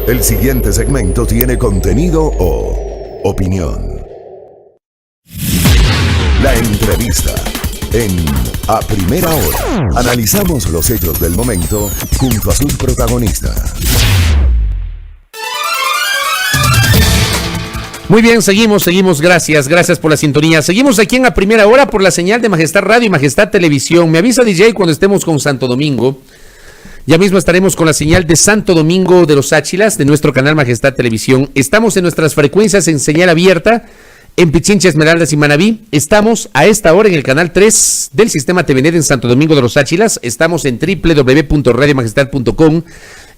El siguiente segmento tiene contenido o opinión. La entrevista en A Primera Hora. Analizamos los hechos del momento junto a sus protagonistas. Muy bien, seguimos, gracias por la sintonía. Seguimos aquí en A Primera Hora por la señal de Majestad Radio y Majestad Televisión. Me avisa DJ cuando estemos con Santo Domingo. Ya mismo estaremos con la señal de Santo Domingo de los Áchilas, de nuestro canal Majestad Televisión. Estamos en nuestras frecuencias en señal abierta, en Pichincha, Esmeraldas y Manabí. Estamos a esta hora en el canal 3 del sistema TVNet en Santo Domingo de los Áchilas. Estamos en www.radiomajestad.com.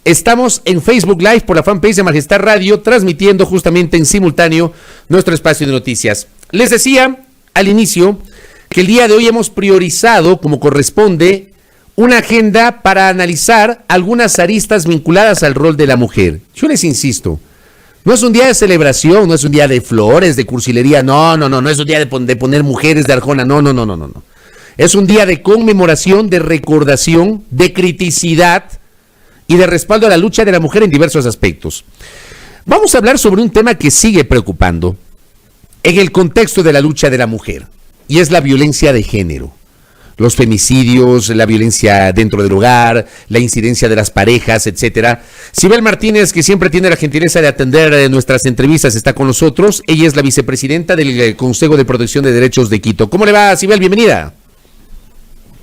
Estamos en Facebook Live por la fanpage de Majestad Radio, transmitiendo justamente en simultáneo nuestro espacio de noticias. Les decía al inicio que el día de hoy hemos priorizado, como corresponde, una agenda para analizar algunas aristas vinculadas al rol de la mujer. Yo les insisto, no es un día de celebración, no es un día de flores, de cursilería, no es un día de poner mujeres de Arjona, no. Es un día de conmemoración, de recordación, de criticidad y de respaldo a la lucha de la mujer en diversos aspectos. Vamos a hablar sobre un tema que sigue preocupando en el contexto de la lucha de la mujer, y es la violencia de género. Los femicidios, la violencia dentro del hogar, la incidencia de las parejas, etcétera. Sibel Martínez, que siempre tiene la gentileza de atender nuestras entrevistas, está con nosotros. Ella es la vicepresidenta del Consejo de Protección de Derechos de Quito. ¿Cómo le va, Sibel? Bienvenida.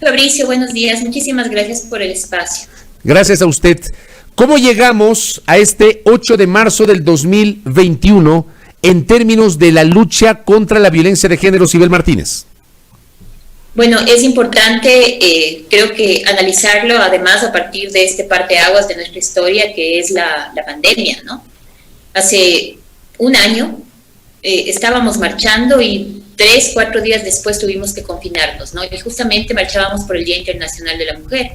Fabricio, buenos días. Muchísimas gracias por el espacio. Gracias a usted. ¿Cómo llegamos a este 8 de marzo del 2021 en términos de la lucha contra la violencia de género, Sibel Martínez? Bueno, es importante, creo que analizarlo, además, a partir de este parteaguas de nuestra historia, que es la pandemia, ¿no? Hace un año estábamos marchando y 3-4 días después tuvimos que confinarnos, ¿no? Y justamente marchábamos por el Día Internacional de la Mujer.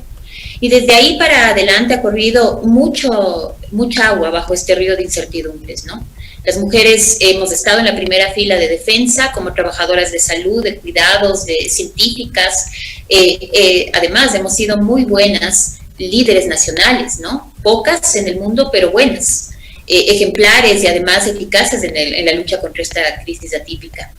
Y desde ahí para adelante ha corrido mucha agua bajo este río de incertidumbres, ¿no? Las mujeres hemos estado en la primera fila de defensa como trabajadoras de salud, de cuidados, de científicas. Además, hemos sido muy buenas líderes nacionales, ¿no? Pocas en el mundo, pero buenas. Ejemplares y además eficaces en la lucha contra esta crisis atípica.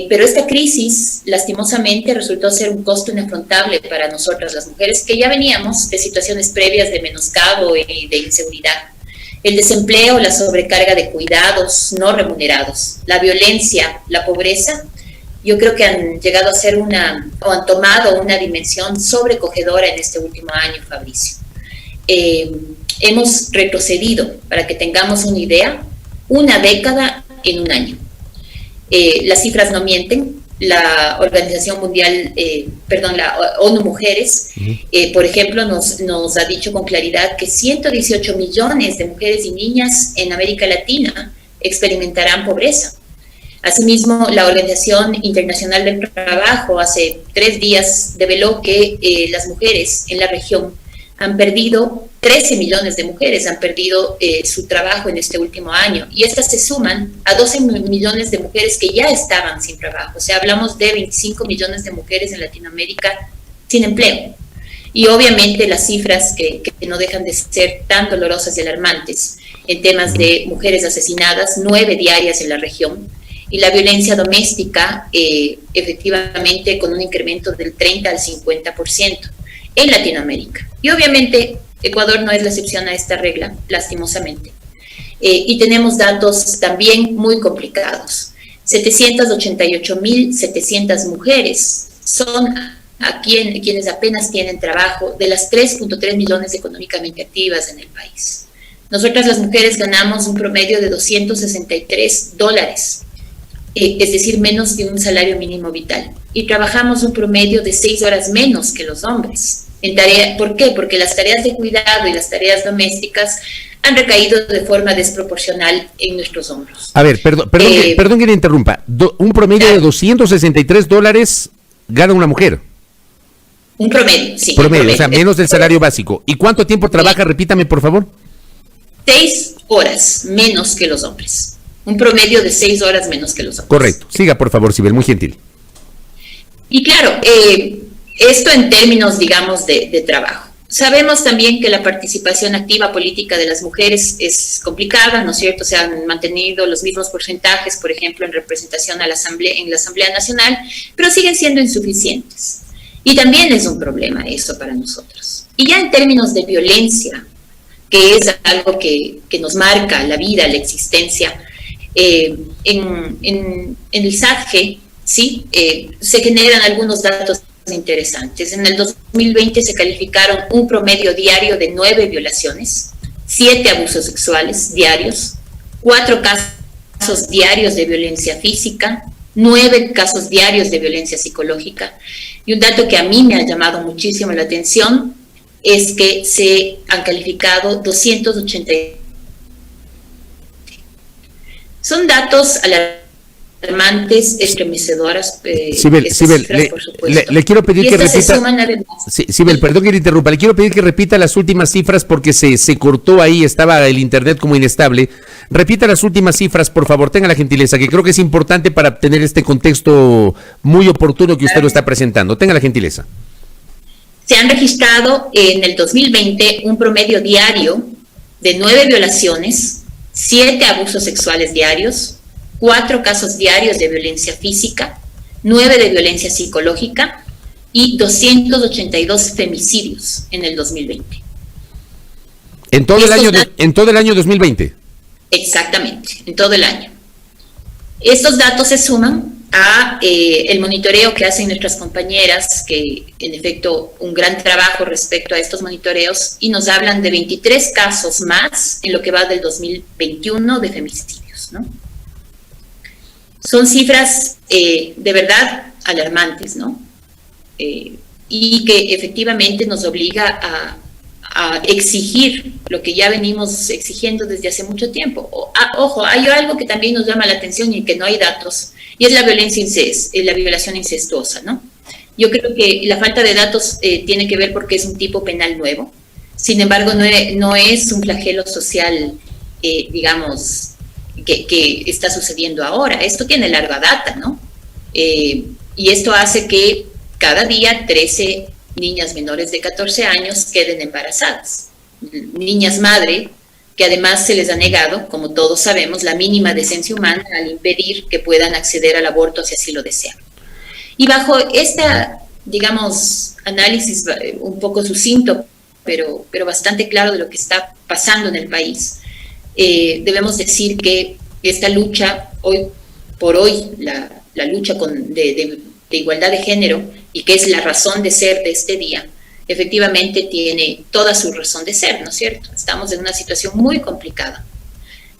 Pero esta crisis, lastimosamente, resultó ser un costo inafrontable para nosotras las mujeres, que ya veníamos de situaciones previas de menoscabo y de inseguridad. El desempleo, la sobrecarga de cuidados no remunerados, la violencia, la pobreza, yo creo que han llegado a ser han tomado una dimensión sobrecogedora en este último año, Fabricio. Hemos retrocedido, para que tengamos una idea, una década en un año. Las cifras no mienten. La Organización Mundial, la ONU Mujeres, por ejemplo, nos ha dicho con claridad que 118 millones de mujeres y niñas en América Latina experimentarán pobreza. Asimismo, la Organización Internacional del Trabajo hace 3 días develó que las mujeres en la región han perdido, 13 millones de mujeres han perdido su trabajo en este último año, y estas se suman a 12 millones de mujeres que ya estaban sin trabajo. O sea, hablamos de 25 millones de mujeres en Latinoamérica sin empleo. Y obviamente las cifras que no dejan de ser tan dolorosas y alarmantes en temas de mujeres asesinadas, 9 diarias en la región, y la violencia doméstica efectivamente con un incremento del 30 al 50% en Latinoamérica. Y obviamente Ecuador no es la excepción a esta regla, lastimosamente. Y tenemos datos también muy complicados. 788.700 mujeres son quienes apenas tienen trabajo, de las 3.3 millones económicamente activas en el país. Nosotras las mujeres ganamos un promedio de $263, es decir, menos de un salario mínimo vital. Y trabajamos un promedio de 6 horas menos que los hombres. ¿Por qué? Porque las tareas de cuidado y las tareas domésticas han recaído de forma desproporcional en nuestros hombros. A ver, perdón que le interrumpa. Un promedio de $263 gana una mujer. Un promedio, sí. Promedio, o sea, menos del salario básico. ¿Y cuánto tiempo trabaja? Repítame, por favor. 6 horas menos que los hombres. Un promedio de 6 horas menos que los hombres. Correcto. Siga, por favor, Sibel, muy gentil. Y claro, esto en términos, digamos, de trabajo. Sabemos también que la participación activa política de las mujeres es complicada, ¿no es cierto? Se han mantenido los mismos porcentajes, por ejemplo, en representación a en la Asamblea Nacional, pero siguen siendo insuficientes. Y también es un problema eso para nosotros. Y ya en términos de violencia, que es algo que nos marca la vida, la existencia, en el SADG, ¿sí? Se generan algunos datos interesantes. En el 2020 se calificaron un promedio diario de 9 violaciones, 7 abusos sexuales diarios, 4 casos diarios de violencia física, 9 casos diarios de violencia psicológica. Y un dato que a mí me ha llamado muchísimo la atención es que se han calificado 280. Son datos alarmantes, estremecedoras. Sibel, le quiero pedir que repita. Sibel, perdón que le interrumpa. Le quiero pedir que repita las últimas cifras porque se cortó ahí, estaba el internet como inestable. Repita las últimas cifras, por favor, tenga la gentileza, que creo que es importante para tener este contexto muy oportuno que usted lo está presentando. Tenga la gentileza. Se han registrado en el 2020 un promedio diario de 9 violaciones, 7 abusos sexuales diarios, 4 casos diarios de violencia física, 9 de violencia psicológica y 282 femicidios en el 2020. En todo el año 2020. Exactamente, en todo el año. Estos datos se suman a el monitoreo que hacen nuestras compañeras, que en efecto un gran trabajo respecto a estos monitoreos, y nos hablan de 23 casos más en lo que va del 2021 de femicidios, ¿no? Son cifras de verdad alarmantes, ¿no? Y que efectivamente nos obliga a exigir lo que ya venimos exigiendo desde hace mucho tiempo. Ojo, hay algo que también nos llama la atención y que no hay datos, y es la la violación incestuosa, ¿no? Yo creo que la falta de datos tiene que ver porque es un tipo penal nuevo. Sin embargo, no es un flagelo social, digamos, que está sucediendo ahora. Esto tiene larga data, ¿no? Y esto hace que cada día 13 niñas menores de 14 años queden embarazadas. Niñas madre, que además se les ha negado, como todos sabemos, la mínima decencia humana al impedir que puedan acceder al aborto si así lo desean. Y bajo esta, digamos, análisis un poco sucinto, pero bastante claro de lo que está pasando en el país, debemos decir que esta lucha, hoy por hoy, la lucha de igualdad de género, y que es la razón de ser de este día, efectivamente tiene toda su razón de ser, ¿no es cierto? Estamos en una situación muy complicada,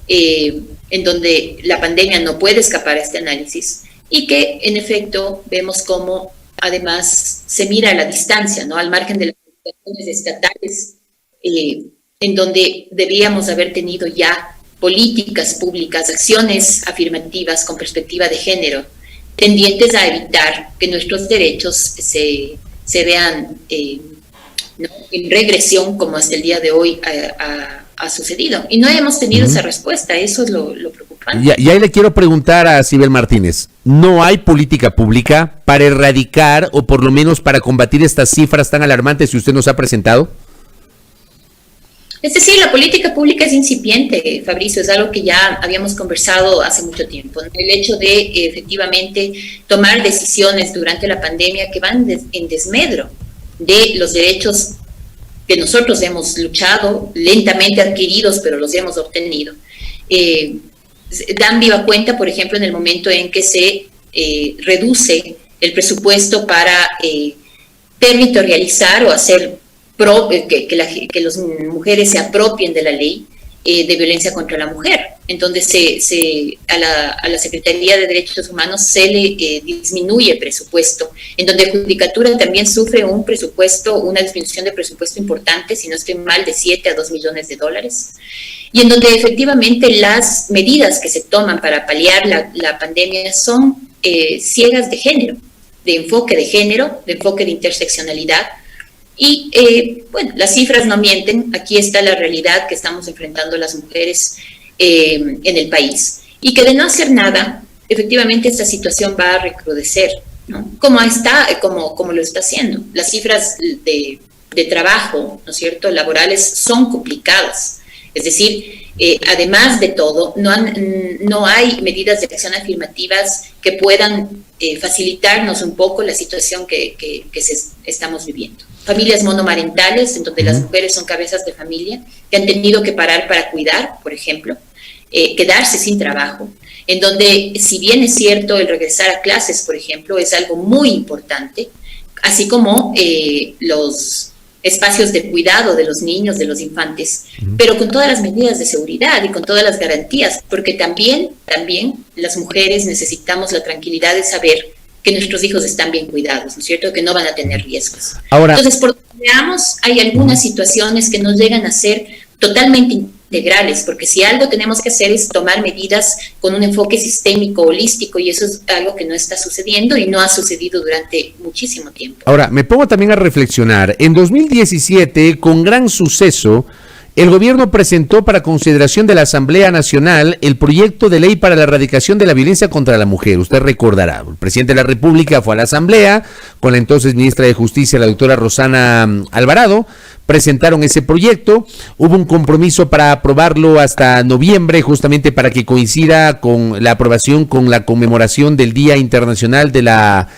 en donde la pandemia no puede escapar a este análisis, y que en efecto vemos cómo además se mira a la distancia, ¿no? Al margen de las instituciones estatales, en donde debíamos haber tenido ya políticas públicas, acciones afirmativas con perspectiva de género, tendientes a evitar que nuestros derechos se vean ¿no? en regresión, como hasta el día de hoy ha sucedido. Y no hemos tenido esa respuesta, eso es lo preocupante. Y ahí le quiero preguntar a Sibel Martínez, ¿no hay política pública para erradicar o por lo menos para combatir estas cifras tan alarmantes que usted nos ha presentado? Es decir, la política pública es incipiente, Fabricio, es algo que ya habíamos conversado hace mucho tiempo. El hecho de efectivamente tomar decisiones durante la pandemia que van en desmedro de los derechos que nosotros hemos luchado, lentamente adquiridos, pero los hemos obtenido. Dan viva cuenta, por ejemplo, en el momento en que se reduce el presupuesto para territorializar o hacer que las mujeres se apropien de la ley de violencia contra la mujer, en donde a la Secretaría de Derechos Humanos se le disminuye el presupuesto, en donde Judicatura también sufre una disminución de presupuesto importante, si no estoy mal, de 7 a 2 millones de dólares, y en donde efectivamente las medidas que se toman para paliar la pandemia son ciegas de género, de enfoque de interseccionalidad. Y bueno, las cifras no mienten, aquí está la realidad que estamos enfrentando las mujeres en el país, y que de no hacer nada, efectivamente esta situación va a recrudecer, ¿no? Como lo está haciendo. Las cifras de trabajo, ¿no es cierto?, laborales son complicadas. Es decir, además de todo, no hay medidas de acción afirmativas que puedan facilitarnos un poco la situación que estamos viviendo. Familias monomarentales, en donde las mujeres son cabezas de familia, que han tenido que parar para cuidar, por ejemplo, quedarse sin trabajo, en donde, si bien es cierto, el regresar a clases, por ejemplo, es algo muy importante, así como los espacios de cuidado de los niños, de los infantes, pero con todas las medidas de seguridad y con todas las garantías, porque también las mujeres necesitamos la tranquilidad de saber que nuestros hijos están bien cuidados, ¿no es cierto?, que no van a tener riesgos. Ahora, entonces, por donde veamos, hay algunas situaciones que no llegan a ser totalmente integrales, porque si algo tenemos que hacer es tomar medidas con un enfoque sistémico, holístico, y eso es algo que no está sucediendo y no ha sucedido durante muchísimo tiempo. Ahora, me pongo también a reflexionar. En 2017, con gran suceso, el gobierno presentó para consideración de la Asamblea Nacional el proyecto de ley para la erradicación de la violencia contra la mujer. Usted recordará, el presidente de la República fue a la Asamblea con la entonces ministra de Justicia, la doctora Rosana Alvarado, presentaron ese proyecto, hubo un compromiso para aprobarlo hasta noviembre, justamente para que coincida con la aprobación, con la conmemoración del Día Internacional de la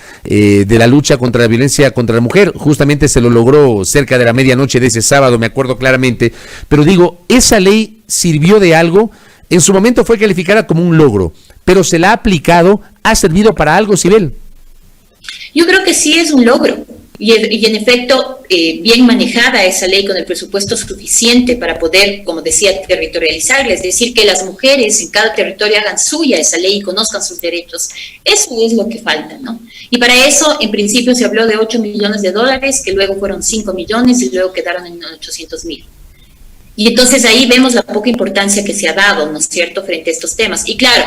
lucha contra la violencia contra la mujer. Justamente se lo logró cerca de la medianoche de ese sábado, me acuerdo claramente, pero digo, esa ley sirvió de algo, en su momento fue calificada como un logro, pero se la ha aplicado, ¿ha servido para algo, Sibel? Yo creo que sí es un logro. Y en efecto, bien manejada esa ley con el presupuesto suficiente para poder, como decía, territorializarla, es decir, que las mujeres en cada territorio hagan suya esa ley y conozcan sus derechos. Eso es lo que falta, ¿no? Y para eso, en principio, se habló de 8 millones de dólares, que luego fueron 5 millones y luego quedaron en 800,000. Y entonces ahí vemos la poca importancia que se ha dado, ¿no es cierto?, frente a estos temas. Y claro,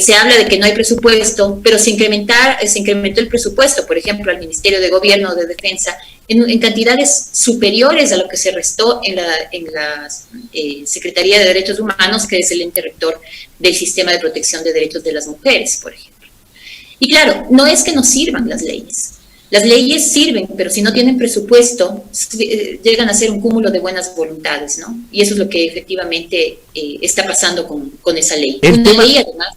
se habla de que no hay presupuesto, pero se incrementó el presupuesto, por ejemplo, al Ministerio de Gobierno de Defensa, en cantidades superiores a lo que se restó en la Secretaría de Derechos Humanos, que es el ente rector del Sistema de Protección de Derechos de las Mujeres, por ejemplo. Y claro, no es que no sirvan las leyes. Las leyes sirven, pero si no tienen presupuesto, llegan a ser un cúmulo de buenas voluntades, ¿no? Y eso es lo que efectivamente está pasando con esa ley. Ley, además.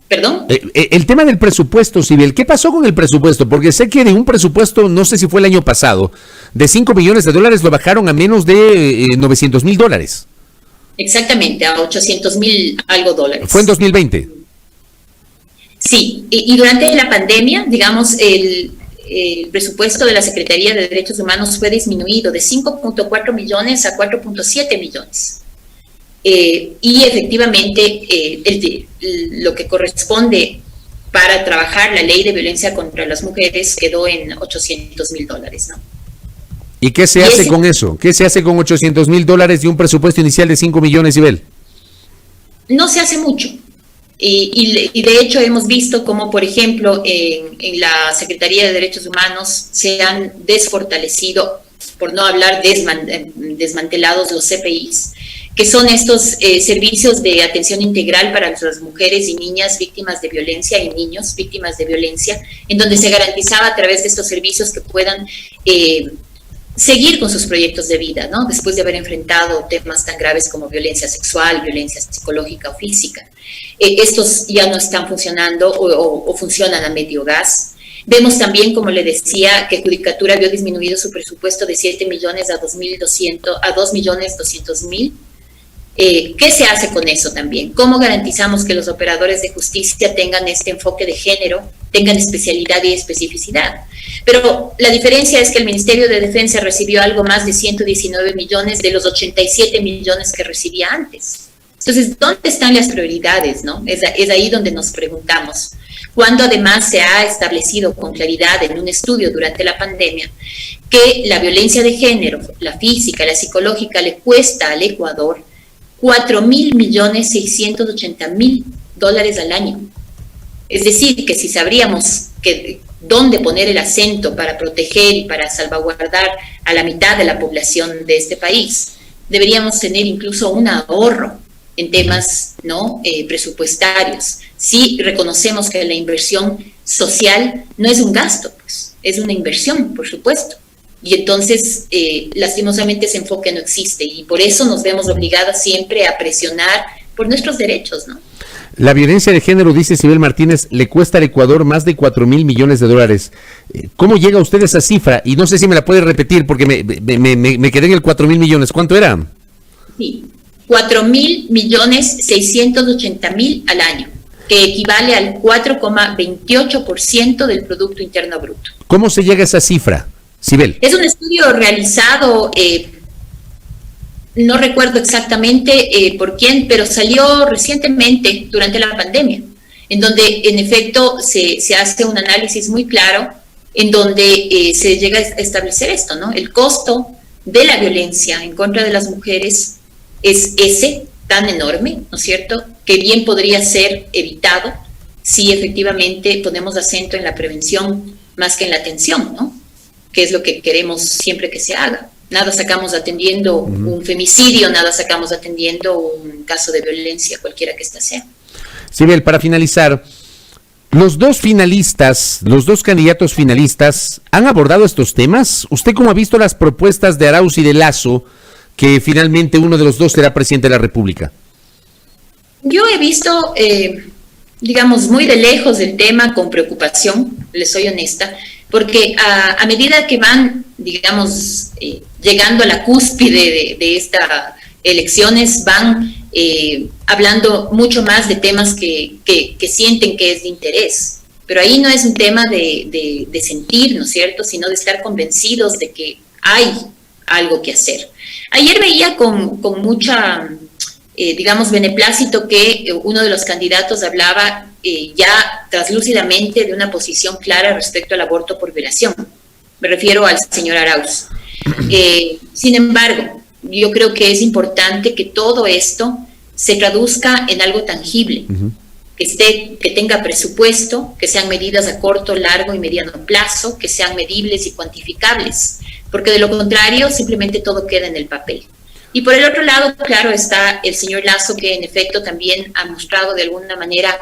¿Perdón? El tema del presupuesto, Sibel, ¿qué pasó con el presupuesto? Porque sé que de un presupuesto, no sé si fue el año pasado, de 5 millones de dólares lo bajaron a menos de 900,000 dólares. Exactamente, a 800,000 algo dólares. ¿Fue en 2020? Sí, y durante la pandemia, digamos, el presupuesto de la Secretaría de Derechos Humanos fue disminuido de 5.4 millones a 4.7 millones. Y efectivamente lo que corresponde para trabajar la ley de violencia contra las mujeres quedó en 800,000 dólares, ¿no? ¿Y qué se hace con eso? ¿Qué se hace con 800,000 dólares de un presupuesto inicial de 5 millones, Sibel? No se hace mucho. Y de hecho hemos visto como, por ejemplo, en la Secretaría de Derechos Humanos se han desfortalecido, por no hablar desmantelados, los CPIs, que son estos servicios de atención integral para las mujeres y niñas víctimas de violencia y niños víctimas de violencia, en donde se garantizaba a través de estos servicios que puedan seguir con sus proyectos de vida, ¿no? Después de haber enfrentado temas tan graves como violencia sexual, violencia psicológica o física. Estos ya no están funcionando o funcionan a medio gas. Vemos también, como le decía, que Judicatura vio disminuido su presupuesto de 7 millones a 2.200.000. ¿Qué se hace con eso también? ¿Cómo garantizamos que los operadores de justicia tengan este enfoque de género, tengan especialidad y especificidad? Pero la diferencia es que el Ministerio de Defensa recibió algo más de 119 millones de los 87 millones que recibía antes. Entonces, ¿dónde están las prioridades, no? Es ahí donde nos preguntamos. Cuando además se ha establecido con claridad en un estudio durante la pandemia que la violencia de género, la física, la psicológica, le cuesta al Ecuador 4.680.000 dólares al año. Es decir, que si sabríamos dónde poner el acento para proteger y para salvaguardar a la mitad de la población de este país, deberíamos tener incluso un ahorro en temas presupuestarios. Sí reconocemos que la inversión social no es un gasto, pues, es una inversión, por supuesto. Y entonces, lastimosamente, ese enfoque no existe y por eso nos vemos obligadas siempre a presionar por nuestros derechos, ¿no? La violencia de género, dice Sibel Martínez, le cuesta al Ecuador más de 4.000 millones de dólares. ¿Cómo llega usted a esa cifra? Y no sé si me la puede repetir porque me quedé en el 4.000 millones. ¿Cuánto era? Sí, 4.680.000 al año, que equivale al 4,28% del Producto Interno Bruto. ¿Cómo se llega a esa cifra, Sibel? Es un estudio realizado, no recuerdo exactamente por quién, pero salió recientemente durante la pandemia, en donde en efecto se hace un análisis muy claro, en donde se llega a establecer esto, ¿no? El costo de la violencia en contra de las mujeres es ese tan enorme, ¿no es cierto?, que bien podría ser evitado si efectivamente ponemos acento en la prevención más que en la atención, ¿no?, que es lo que queremos siempre que se haga. Nada sacamos atendiendo un femicidio, nada sacamos atendiendo un caso de violencia, cualquiera que ésta sea. Sibel, para finalizar, los dos candidatos finalistas, ¿han abordado estos temas? ¿Usted cómo ha visto las propuestas de Arauz y de Lasso, que finalmente uno de los dos será presidente de la República? Yo he visto, digamos, muy de lejos del tema con preocupación, les soy honesta, porque a medida que van, digamos, llegando a la cúspide de estas elecciones, van hablando mucho más de temas que sienten que es de interés. Pero ahí no es un tema de sentir, ¿no es cierto?, sino de estar convencidos de que hay algo que hacer. Ayer veía con mucha, digamos, beneplácito que uno de los candidatos hablaba ya traslúcidamente de una posición clara respecto al aborto por violación. Me refiero al señor Arauz. Sin embargo, yo creo que es importante que todo esto se traduzca en algo tangible, que tenga presupuesto, que sean medidas a corto, largo y mediano plazo, que sean medibles y cuantificables, porque de lo contrario simplemente todo queda en el papel. Y por el otro lado, claro, está el señor Lasso, que en efecto también ha mostrado de alguna manera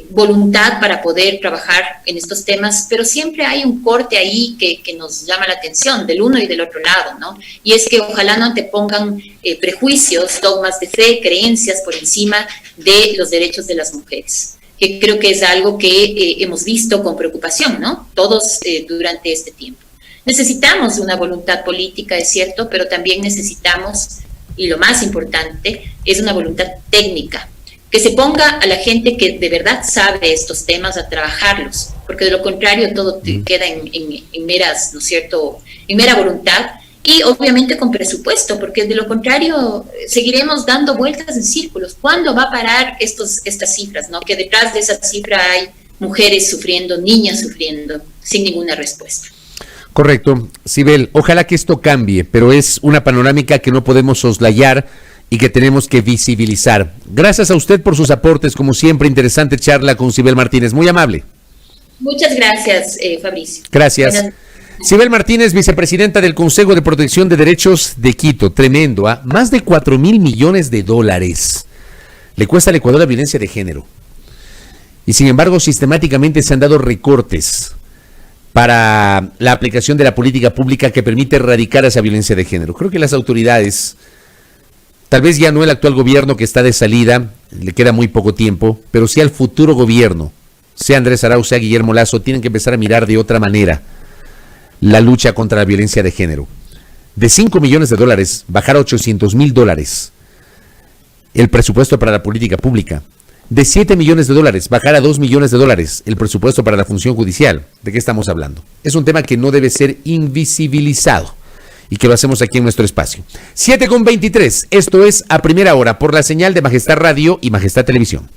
voluntad para poder trabajar en estos temas, pero siempre hay un corte ahí que nos llama la atención del uno y del otro lado, ¿no? Y es que ojalá no antepongan prejuicios, dogmas de fe, creencias por encima de los derechos de las mujeres, que creo que es algo que hemos visto con preocupación, ¿no?, todos durante este tiempo. Necesitamos una voluntad política, es cierto, pero también necesitamos, y lo más importante, es una voluntad técnica, que se ponga a la gente que de verdad sabe estos temas a trabajarlos, porque de lo contrario todo queda en meras, ¿no es cierto?, en mera voluntad, y obviamente con presupuesto, porque de lo contrario seguiremos dando vueltas en círculos. ¿Cuándo va a parar estas cifras, ¿no?, que detrás de esa cifra hay mujeres sufriendo, niñas sufriendo, sin ninguna respuesta? Correcto, Sibel, ojalá que esto cambie, pero es una panorámica que no podemos soslayar y que tenemos que visibilizar. Gracias a usted por sus aportes, como siempre, interesante charla con Sibel Martínez, muy amable. Muchas gracias, Fabricio. Gracias. Sibel Martínez, vicepresidenta del Consejo de Protección de Derechos de Quito, tremendo, ¿ah? Más de 4.000 millones de dólares le cuesta al Ecuador la violencia de género. Y sin embargo, sistemáticamente se han dado recortes para la aplicación de la política pública que permite erradicar esa violencia de género. Creo que las autoridades, tal vez ya no el actual gobierno que está de salida, le queda muy poco tiempo, pero sí al futuro gobierno, sea Andrés Arauz, sea Guillermo Lasso, tienen que empezar a mirar de otra manera la lucha contra la violencia de género. De 5 millones de dólares, bajar a 800,000 dólares el presupuesto para la política pública. De 7 millones de dólares, bajar a 2 millones de dólares el presupuesto para la función judicial. ¿De qué estamos hablando? Es un tema que no debe ser invisibilizado y que lo hacemos aquí en nuestro espacio. 7:23, esto es A Primera Hora por la señal de Majestad Radio y Majestad Televisión.